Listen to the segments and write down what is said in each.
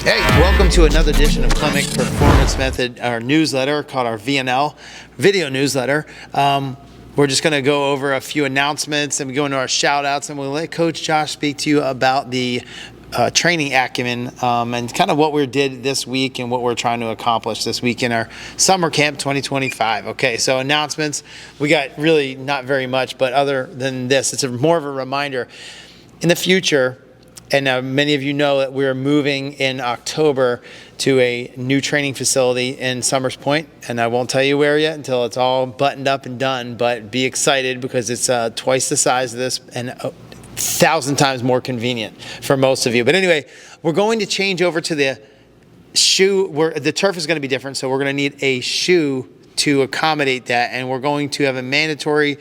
Hey, welcome to another edition of Clinic Performance Method, our newsletter called our VNL, video newsletter. We're just going to go over a few announcements and we go into our shout outs, and we'll let Coach Josh speak to you about the training acumen and kind of what we did this week and what we're trying to accomplish this week in our summer camp 2025. Okay, so announcements, we got really not very much, but other than this, it's more of a reminder. In the future, and many of you know that we're moving in October to a new training facility in Summers Point, and I won't tell you where yet until it's all buttoned up and done, but be excited because it's twice the size of this and 1,000 times more convenient for most of you. But anyway, we're going to change over to the shoe, where the turf is going to be different, so we're going to need a shoe to accommodate that, and we're going to have a mandatory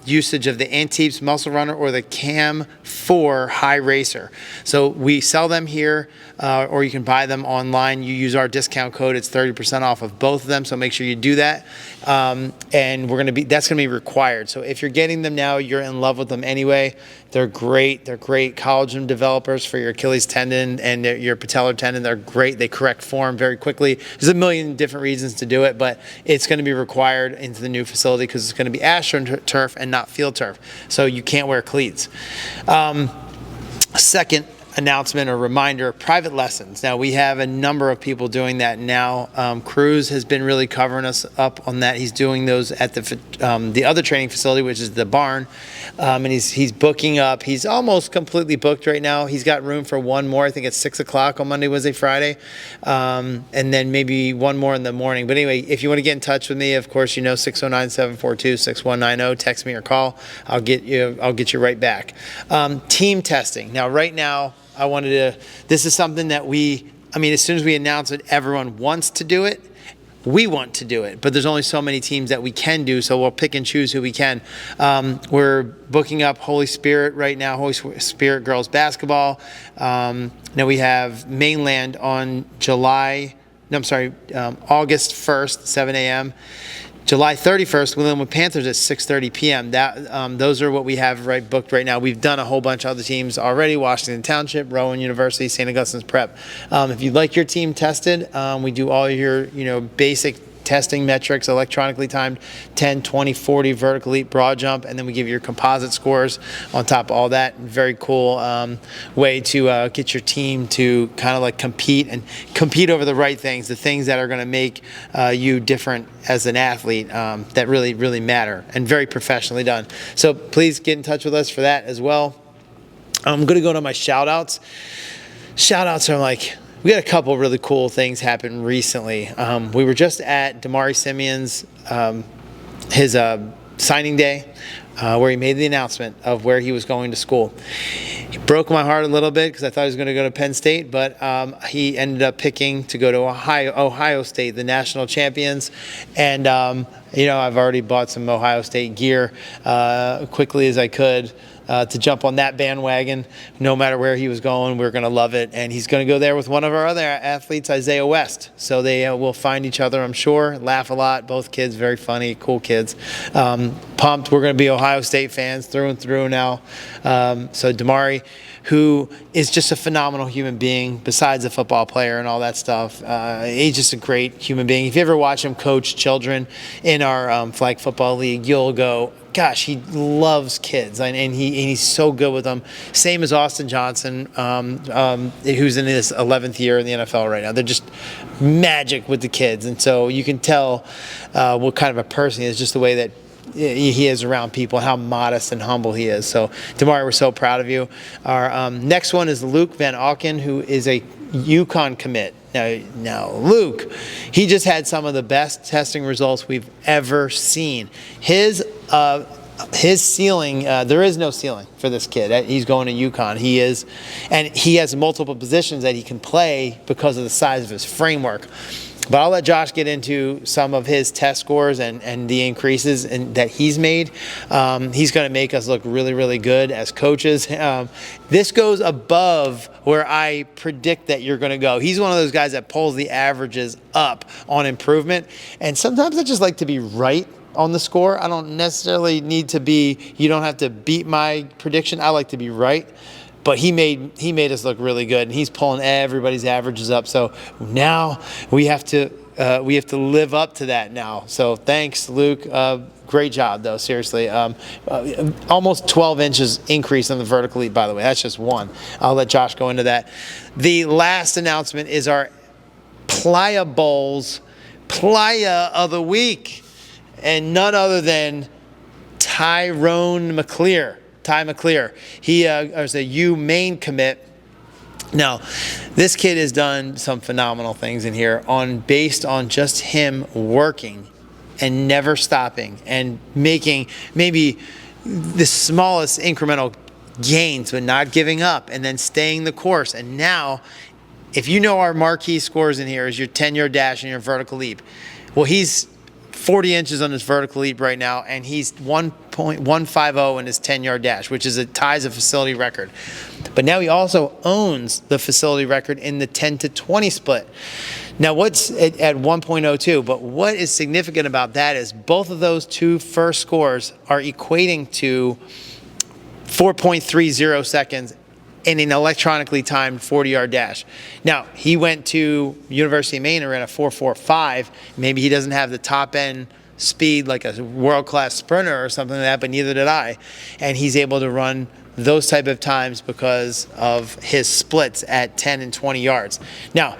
usage of the Antibes Muscle Runner or the Cam 4 High Racer. So we sell them here, or you can buy them online. You use our discount code; it's 30% off of both of them. So make sure you do that, and that's going to be required. So if you're getting them now, you're in love with them anyway. They're great. They're great collagen developers for your Achilles tendon and your patellar tendon. They're great. They correct form very quickly. There's a million different reasons to do it, but it's going to be required into the new facility because it's going to be AstroTurf and not field turf. So you can't wear cleats. Second announcement or reminder, private lessons. Now we have a number of people doing that now. Cruz has been really covering us up on that. He's doing those at the other training facility, which is the barn, and he's booking up. He's almost completely booked right now. He's got room for one more. I think it's 6 o'clock on Monday, Wednesday, Friday, and then maybe one more in the morning. But anyway, if you want to get in touch with me, of course, 609-742-6190. Text me or call. I'll get you right back. Team testing. Now, right now, this is something that as soon as we announce it, everyone wants to do it. We want to do it, but there's only so many teams that we can do, so we'll pick and choose who we can. We're booking up Holy Spirit right now, Holy Spirit girls basketball. Now we have Mainland on August 1st, 7 a.m. July 31st, Glenwood Panthers at 6:30 p.m. Those are what we have booked right now. We've done a whole bunch of other teams already: Washington Township, Rowan University, St. Augustine's Prep. If you'd like your team tested, we do all your basic testing metrics, electronically timed 10, 20, 40 vertical leap, broad jump, and then we give you your composite scores on top of all that. Very cool way to get your team to kind of compete over the right things, the things that are going to make you different as an athlete that really, really matter, and very professionally done. So please get in touch with us for that as well. I'm going to go to my shout outs. Shout outs are we had a couple really cool things happen recently. We were just at Damari Simeon's his signing day, where he made the announcement of where he was going to school. It broke my heart a little bit because I thought he was going to go to Penn State, but he ended up picking to go to Ohio State, the national champions. And I've already bought some Ohio State gear quickly as I could. To jump on that bandwagon, no matter where he was going, we're going to love it. And he's going to go there with one of our other athletes, Isaiah West. So they will find each other, I'm sure, laugh a lot. Both kids, very funny, cool kids. Pumped. We're going to be Ohio State fans through and through now. So Damari, who is just a phenomenal human being, besides a football player and all that stuff. He's just a great human being. If you ever watch him coach children in our flag football league, you'll go, gosh, he loves kids, and he's so good with them. Same as Austin Johnson, who's in his 11th year in the NFL right now. They're just magic with the kids, and so you can tell what kind of a person he is, just the way that he is around people, how modest and humble he is. So, Damari, we're so proud of you. Our next one is Luke Van Auken, who is a UConn commit. Now, Luke, he just had some of the best testing results we've ever seen. His ceiling, there is no ceiling for this kid. He's going to UConn. And he has multiple positions that he can play because of the size of his framework. But I'll let Josh get into some of his test scores and the increases that he's made. He's going to make us look really, really good as coaches. This goes above where I predict that you're going to go. He's one of those guys that pulls the averages up on improvement. And sometimes I just like to be right on the score. I don't necessarily need to be, you don't have to beat my prediction. I like to be right. But he made us look really good, and he's pulling everybody's averages up. So now we have to live up to that now. So thanks, Luke. Great job, though. Seriously, almost 12 inches increase on the vertical leap. By the way, that's just one. I'll let Josh go into that. The last announcement is our Playa Bowls Playa of the Week, and none other than Tyrone McClear. Ty McClear. He is a U main commit. Now, this kid has done some phenomenal things in here based on just him working and never stopping and making maybe the smallest incremental gains, but not giving up and then staying the course. And now, if you know our marquee scores in here is your 10-yard dash and your vertical leap. Well, he's 40 inches on his vertical leap right now, and he's 1.150 in his 10-yard dash, which ties a facility record. But now he also owns the facility record in the 10 to 20 split. Now, what's at 1.02? But what is significant about that is both of those two first scores are equating to 4.30 seconds in an electronically timed 40-yard dash. Now, he went to University of Maine and ran a 4.45. Maybe he doesn't have the top-end speed like a world-class sprinter or something like that, but neither did I. And he's able to run those type of times because of his splits at 10 and 20 yards. Now,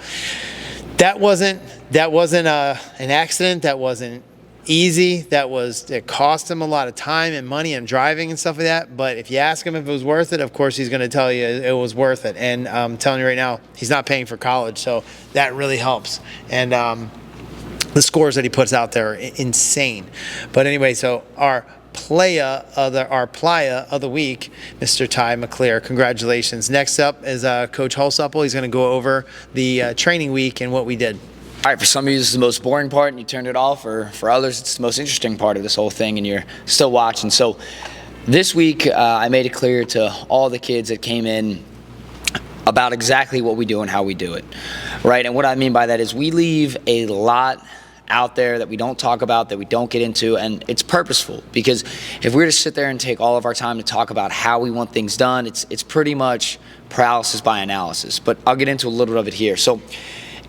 that wasn't an accident. That wasn't easy. It cost him a lot of time and money and driving and stuff like that. But if you ask him if it was worth it, of course he's going to tell you it was worth it. And I'm telling you right now, he's not paying for college, so that really helps. And the scores that he puts out there are insane. But anyway, so our playa of the week, Mr. Ty McClear. Congratulations. Next up is Coach Hulsupple. He's going to go over the training week and what we did. All right, for some of you, this is the most boring part and you turned it off, or for others, it's the most interesting part of this whole thing and you're still watching. So this week, I made it clear to all the kids that came in about exactly what we do and how we do it, right? And what I mean by that is we leave a lot out there that we don't talk about, that we don't get into, and it's purposeful, because if we were to sit there and take all of our time to talk about how we want things done, it's pretty much paralysis by analysis. But I'll get into a little bit of it here. So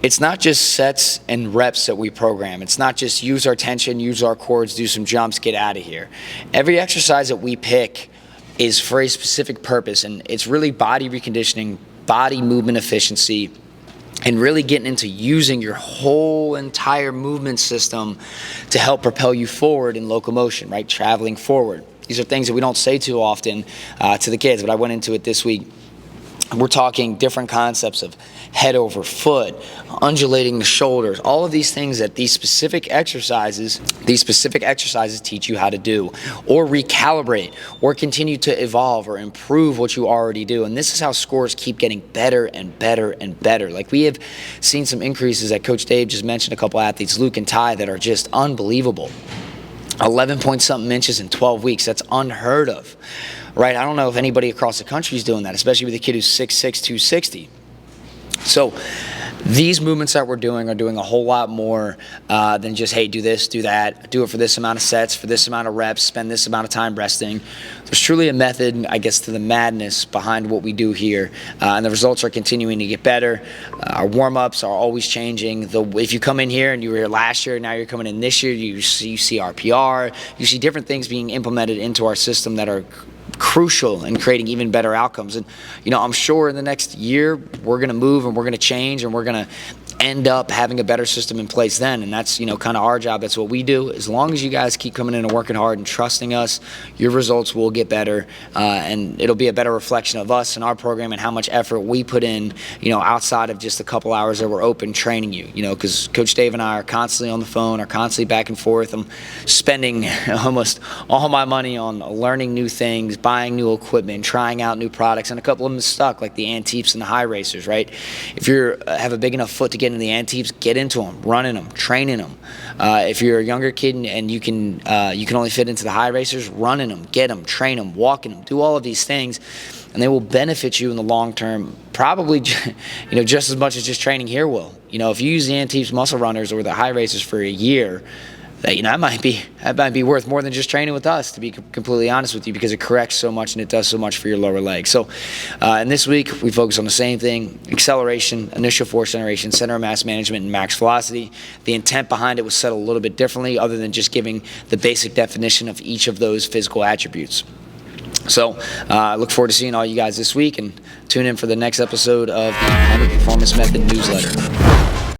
it's not just sets and reps that we program. It's not just use our tension, use our chords, do some jumps, get out of here. Every exercise that we pick is for a specific purpose, and it's really body reconditioning, body movement efficiency, and really getting into using your whole entire movement system to help propel you forward in locomotion, right? Traveling forward. These are things that we don't say too often to the kids, but I went into it this week. We're talking different concepts of head over foot, undulating the shoulders, all of these things that these specific exercises teach you how to do, or recalibrate, or continue to evolve or improve what you already do. And this is how scores keep getting better and better and better. Like, we have seen some increases that Coach Dave just mentioned, a couple athletes, Luke and Ty, that are just unbelievable. 11 point something inches in 12 weeks. That's unheard of, right? I don't know if anybody across the country is doing that, especially with a kid who's 6'6", 260. So these movements that we're doing are doing a whole lot more than just, hey, do this, do that, do it for this amount of sets, for this amount of reps, spend this amount of time resting. There's truly a method, I guess, to the madness behind what we do here, and the results are continuing to get better. Our warm-ups are always changing. If you come in here and you were here last year, now you're coming in this year, you see our PR, you see different things being implemented into our system that are crucial in creating even better outcomes. And I'm sure in the next year we're going to move and we're going to change and we're going to end up having a better system in place then. And that's kind of our job. That's what we do. As long as you guys keep coming in and working hard and trusting us, your results will get better, and it'll be a better reflection of us and our program and how much effort we put in outside of just a couple hours that we're open training you, because Coach Dave and I are constantly on the phone, are constantly back and forth. I'm spending almost all my money on learning new things, buying new equipment, trying out new products, and a couple of them stuck, like the Antiques and the high racers, right? If you have a big enough foot to get into the Antiques, get into them, running them, training them. If you're a younger kid and you can only fit into the high racers, running them, get them, train them, walking them, do all of these things, and they will benefit you in the long term, probably just as much as just training here will. If you use the Antiques muscle runners or the high racers for a year, that might be worth more than just training with us, to be completely honest with you, because it corrects so much and it does so much for your lower leg. So, and this week we focus on the same thing: acceleration, initial force generation, center of mass management, and max velocity. The intent behind it was set a little bit differently, other than just giving the basic definition of each of those physical attributes. So I look forward to seeing all you guys this week, and tune in for the next episode of the Performance Method Newsletter.